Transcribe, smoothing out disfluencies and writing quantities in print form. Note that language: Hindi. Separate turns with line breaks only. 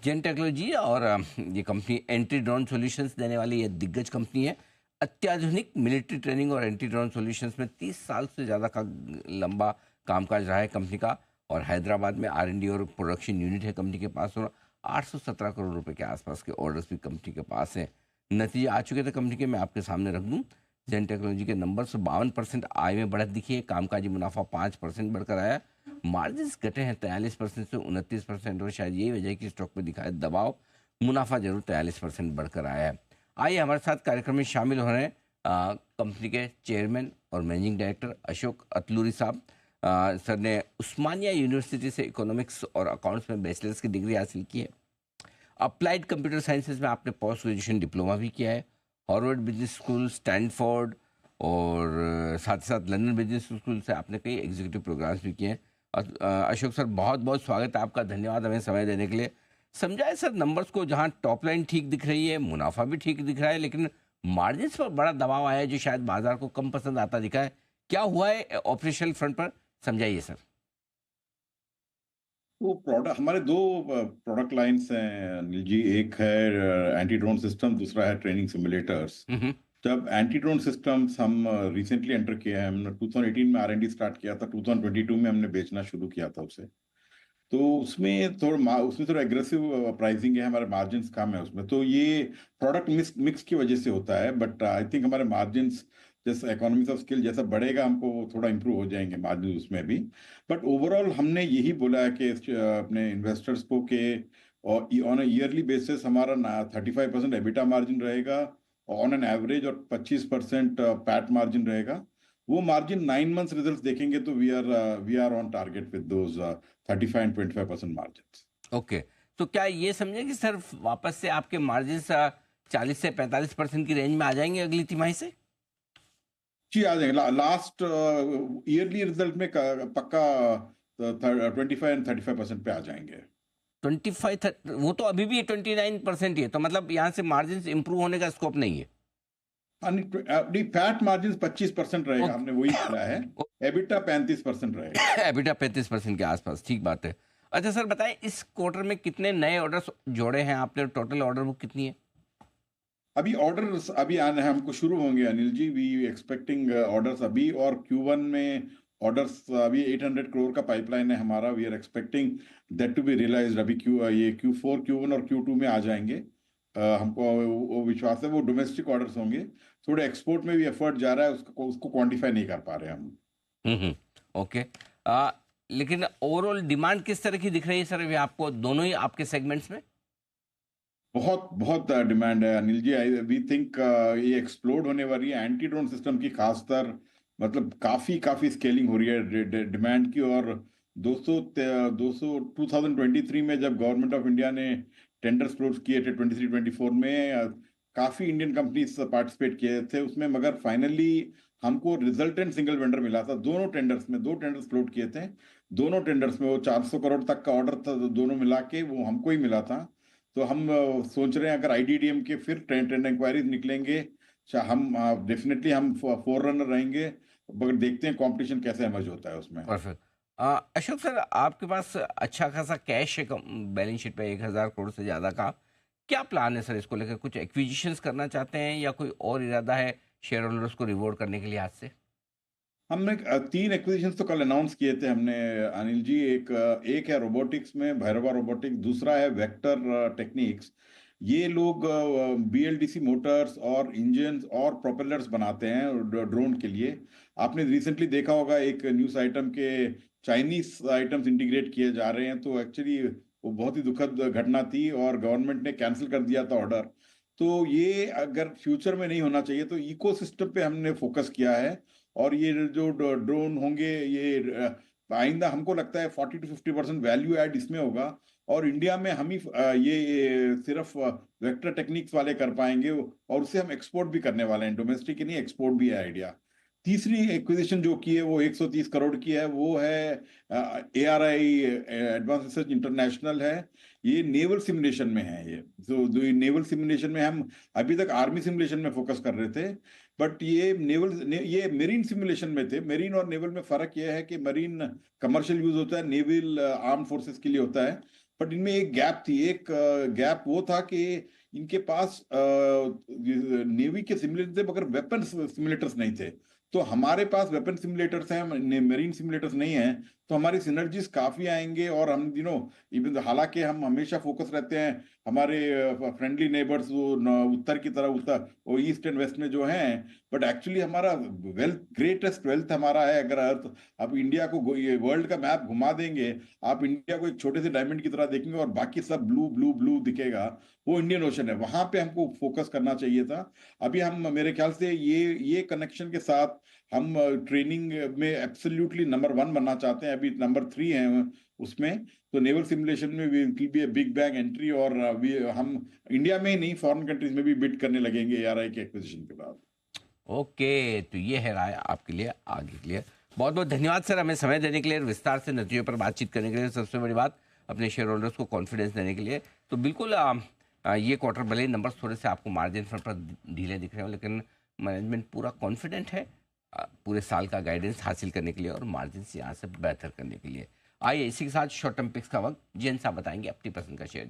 जेन टेक्नोलॉजी और ये कंपनी एंटी ड्रोन सॉल्यूशंस देने वाली ये दिग्गज कंपनी है। अत्याधुनिक मिलिट्री ट्रेनिंग और एंटी ड्रोन सॉल्यूशंस में 30 साल से ज़्यादा का लंबा कामकाज रहा है कंपनी का। और हैदराबाद में R&D और प्रोडक्शन यूनिट है कंपनी के पास, और 817 करोड़ रुपए के आसपास के ऑर्डर्स भी कंपनी के पास हैं। नतीजे आ चुके थे कंपनी के, मैं आपके सामने रख दूं। जेन टेक्नोलॉजी के नंबर से 52% आय में बढ़त दिखी है, कामकाजी मुनाफा 5% बढ़कर आया, मार्जिन घटे हैं 43% से 29%, और शायद यही वजह है कि स्टॉक में दिखाया दबाव। मुनाफा जरूर 43% बढ़कर आया है। आइए हमारे साथ कार्यक्रम में शामिल हो रहे हैं कंपनी के चेयरमैन और मैनेजिंग डायरेक्टर अशोक अतलूरी साहब। सर ने उस्मानिया यूनिवर्सिटी से इकोनॉमिक्स और अकाउंट्स में बैचलर्स की डिग्री हासिल की है। अप्लाइड कंप्यूटर साइंसेज में आपने पोस्ट ग्रेजुएशन डिप्लोमा भी किया है। हार्वर्ड बिजनेस स्कूल, स्टैनफोर्ड और साथ ही साथ लंदन बिजनेस स्कूल से आपने कई एग्जीक्यूटिव प्रोग्राम्स भी किए हैं। अशोक सर, बहुत बहुत स्वागत है आपका, धन्यवाद हमें समय देने के लिए। समझाए सर नंबर्स को, जहां टॉप लाइन ठीक दिख रही है, मुनाफा भी ठीक दिख रहा है, लेकिन मार्जिन पर बड़ा दबाव आया है जो शायद बाजार को कम पसंद आता दिखा है। क्या हुआ है ऑपरेशनल फ्रंट पर, समझाइए सर।
वो प्रोडक्ट हमारे दो प्रोडक्ट लाइंस हैं अनिल जी। एक है एंटी ड्रोन सिस्टम, दूसरा है ट्रेनिंग सिमुलेटर्स।
हम्म।
जब एंटी ड्रोन सिस्टम्स हम रिसेंटली एंटर किया है, हमने 2018 में R&D स्टार्ट किया था, 2022 में हमने बेचना शुरू किया था उसे। तो उसमें थोड़ा एग्रेसिव प्राइसिंग है, हमारे मार्जिन्स कम है उसमें, तो ये प्रोडक्ट मिक्स की वजह से होता है। बट आई थिंक हमारे मार्जिन्स जैसा इकोनॉमिक्स ऑफ स्केल जैसा बढ़ेगा, हमको थोड़ा इंप्रूव हो जाएंगे मार्जिन उसमें भी। बट ओवरऑल हमने यही बोला है कि अपने इन्वेस्टर्स को कि और ऑन अ ईयरली बेसिस हमारा 35% एबिटा मार्जिन रहेगा, ऑन एन एवरेज, और 25% पैट मार्जिन रहेगा। वो मार्जिन 9 मंथ्स रिजल्ट्स देखेंगे तो we are on target with those 35 and 25% margin.
Okay, तो क्या ये समझे कि सर वापस से आपके मार्जिन 40 से 45% की रेंज में आ जाएंगे अगली तिमाही से?
जी आ जाएंगे। लास्ट ईयरली रिजल्ट में पक्का 25 and 35% पे आ जाएंगे।
25 वो तो अभी भी 29% ही है, तो मतलब यहाँ से मार्जिन इंप्रूव होने का स्कोप नहीं है।
अपनी फैट मार्जिन 25% रहेगा,
ओके।
हमने वही बोला है। एबिटा 35% रहेगा।
एबिटा 35% के आसपास, ठीक बात है। अच्छा सर बताएं, इस क्वार्टर में कितने नए ऑर्डर्स जोड़े हैं आपने, टोटल ऑर्डर बुक कितनी है?
अभी ऑर्डर्स अभी आने हैं, हमको शुरू होंगे Anil ji. We expecting orders अभी, और Q1 में ऑर्डर्स अभी 800 करोड़ का पाइपलाइन है हमारा। We are expecting that to be realized अभी ये Q4, Q1 और Q2 में आ जाएंगे। हमको वो विश्वास है, वो डोमेस्टिक ऑर्डर्स होंगे। थोड़े एक्सपोर्ट में भी एफर्ट जा रहा है, उसको उसको क्वांटिफाई नहीं कर पा रहे हम।
हम्म। ओके। आ, लेकिन ओवरऑल डिमांड किस तरह की दिख रही है सर अभी आपको, दोनों ही आपके सेगमेंट्स में?
बहुत बहुत डिमांड है अनिल जी। वी थिंक ये एक्सप्लोड होने वाली है एंटी ड्रोन सिस्टम की, खासकर मतलब काफी काफी स्केलिंग हो रही है डिमांड की। और 2023 में जब गवर्नमेंट ऑफ इंडिया ने टेंडर्स क्लोज किए थे 23-24 में, काफी इंडियन कंपनीज पार्टिसिपेट किए थे उसमें, मगर फाइनली हमको रिजल्टेंट सिंगल वेंडर मिला था। दोनों टेंडर्स में, 2 टेंडर्स फ्लोट किए थे, दोनों टेंडर्स में वो 400 करोड़ तक का ऑर्डर था, दोनों मिला के वो हमको ही मिला था। तो हम सोच रहे हैं अगर IDDM के फिर टेंडर इंक्वायरीज निकलेंगे, हम डेफिनेटली हम फोर रनर रहेंगे। मगर देखते हैं कंपटीशन कैसे इमर्ज होता है उसमें।
परफेक्ट। अशोक सर, आपके पास अच्छा खासा कैश है बैलेंस शीट पे, 1,000 करोड़ से ज़्यादा का। क्या प्लान है सर इसको लेकर, कुछ एक्विजिशंस करना चाहते हैं या कोई और इरादा है शेयर होल्डर्स को रिवॉर्ड करने के लिए आज से?
हमने 3 एक्विजिशन तो कल अनाउंस किए थे हमने अनिल जी। एक है रोबोटिक्स में, भैरवा रोबोटिक्स। दूसरा है वेक्टर टेक्निक्स। ये लोग BLDC मोटर्स और इंजन और प्रोपेलर्स बनाते हैं ड्रोन के लिए। आपने रिसेंटली देखा होगा एक न्यूज़ आइटम के चाइनीज आइटम्स इंटीग्रेट किए जा रहे हैं, तो एक्चुअली वो बहुत ही दुखद घटना थी और गवर्नमेंट ने कैंसिल कर दिया था ऑर्डर। तो ये अगर फ्यूचर में नहीं होना चाहिए, तो इकोसिस्टम पे हमने फोकस किया है। और ये जो ड्रोन होंगे, ये आइंदा हमको लगता है 40-50% वैल्यू ऐड इसमें होगा। और इंडिया में हम ही ये सिर्फ वेक्टर टेक्निक्स वाले कर पाएंगे, और उससे हम एक्सपोर्ट भी करने वाले हैं, डोमेस्टिक ही नहीं, एक्सपोर्ट भी है आइडिया। तीसरी एक्विजिशन जो की है वो 130 करोड़ की है, वो है ARI, एडवांस रिसर्च इंटरनेशनल है। ये नेवल सिमुलेशन में है। ये तो नेवल सिमुलेशन में हम अभी तक आर्मी सिमुलेशन में फोकस कर रहे थे, बट ये मेरीन सिमुलेशन में थे। मेरीन और नेवल में फर्क यह है कि मरीन कमर्शियल यूज होता है, नेवल आर्म फोर्सेस के लिए होता है। बट इनमें एक गैप थी, एक गैप वो था कि इनके पास नेवी के सिमुलेटर थे मगर वेपन सिमुलेटर्स नहीं थे। तो हमारे पास वेपन सिमुलेटर्स हैं, मेरीन सिमुलेटर्स नहीं हैं। तो हमारी सिनर्जीज काफी आएंगे। और हम इवन हालांकि हम हमेशा फोकस रहते हैं हमारे फ्रेंडली नेबर्स उत्तर की तरफ, उत्तर और ईस्ट एंड वेस्ट में जो हैं। बट एक्चुअली हमारा वेल्थ, ग्रेटेस्ट वेल्थ हमारा है। अगर अर्थ, आप इंडिया को ये वर्ल्ड का मैप घुमा देंगे, आप इंडिया को एक छोटे से डायमंड की तरह देखेंगे और बाकी सब ब्लू ब्लू ब्लू दिखेगा, वो इंडियन ओशन है। वहां पे हमको फोकस करना चाहिए था। अभी हम, मेरे ख्याल से ये कनेक्शन के साथ हम ट्रेनिंग में एब्सोल्युटली नंबर 1 बनना चाहते हैं। अभी नंबर 3 है उसमें। तो नेवल सिमुलेशन में will be a big bang entry. और हम इंडिया में ही नहीं, फॉरेन कंट्रीज में भी बिड करने लगेंगे ARI के एक्विजिशन के बाद।
ओके, तो ये है राय आपके लिए आगे के लिए। बहुत बहुत धन्यवाद सर, हमें समय देने के लिए और विस्तार से नतीजों पर बातचीत करने के लिए। सबसे बड़ी बात, अपने शेयर होल्डर्स को कॉन्फिडेंस देने के लिए। तो बिल्कुल ये क्वार्टर भले ही नंबर थोड़े से आपको मार्जिन फ्रंट पर ढीले दिख रहे हो, लेकिन मैनेजमेंट पूरा कॉन्फिडेंट है पूरे साल का गाइडेंस हासिल करने के लिए और मार्जिन यहाँ से बेहतर करने के लिए। आइए इसी के साथ शॉर्ट टर्म पिक्स का वक्त, जेन साहब बताएंगे अपनी पसंद का शेयर।